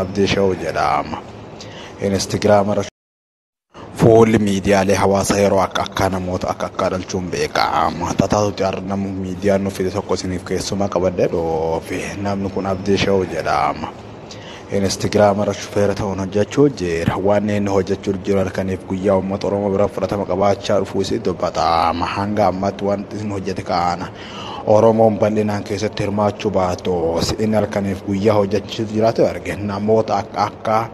abdii shawuu jedhama. Instagram fuulli miidiyaalee hawaasaa yeroo akka namoota akka dhalchuun beekama. Tataatutti argamu miidiyaan nuuf fide tokko isiniif keessumaa qabadde dhoofe. Namni kun abdii shawuu jedhama. Instagram shufeera ta'uun hojjechuu jira. Waan inni hojjechuu jiru halkaniif guyyaa uummata Oromoo bira fudhatama qabaachaa dhufuu isii dubbatama. Hanga ammaatti waan inni hojjete kana Oromoon bal'inaan keessatti hirmaachuu baatus inni halkaniif guyyaa hojjechuu jiraatu arge. Namoota akka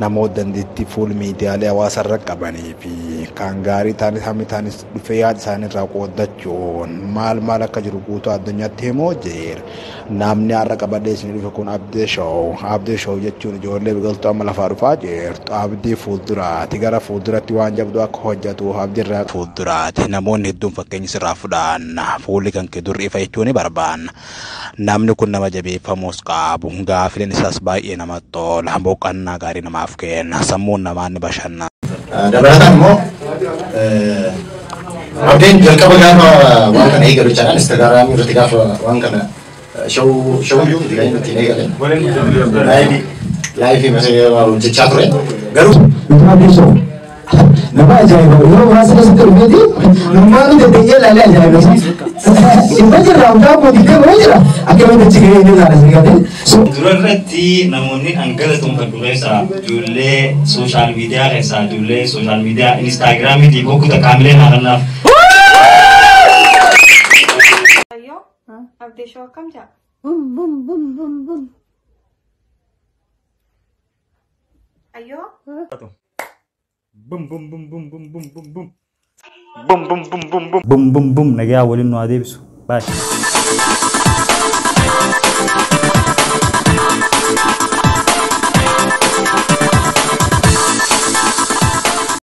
namoota dandeettii fuul miidiyaalee hawaasaa irra qabanii fi kan gaarii ta'anis hammi ta'anis dhufee yaada isaanii irraa qoodachuun maal akka jiru guutuu addunyaatti himoo jira. Namni har'a qabadee isin dhufe kun Abdii Shawuu. Abdii Shawuu jechuun ijoollee biqiltuu amma lafaa dhufaa jirtu. Abdii fuulduraati. Gara fuulduratti waan jabduu akka hojjetu Abdii irraa fuulduraati. Namoonni hedduun fakkeenya sirraa fudhan fuulli kan kee durri ifa jechuu ni barbaanna. Namni kun nama jabeeffamuus qabu. Gaafileen isaas baay'ee namatti tola. Boqonnaa gaarii namaaf kenna. Sammuun namaa ni bashannana. Dabalataan immoo Abdiin jalqaba gaafa waan kana eegalu jechaadhaan Instagiraamii irratti gaafa waan kana shawuu itti kan ittiin eegale. Laayifii masaa hojjechaa ture. Garuu nama ajaa'iba yeroo muraasa keessatti dhufeeti namni deddeebi'ee ilaalee ajaa'iba dhimma jirra hundaa mootii kan jira akkamitti achi gahee inni ilaala sirgaatee. Dura irratti namoonni hangalatuun kan dureessa ijoollee sooshaal miidiyaa keessaa ijoollee sooshaal miidiyaa Instagiraamii fi goggota kaamileen haaranaaf. Abdii Shawuu akkam jira? Bum bum bum bum bum. Ayyoo? Bum bum bum bum bum bum bum bum. Bum bum bum bum bum. Bum bum bum nagaa waliin nu adeemsu. Bye.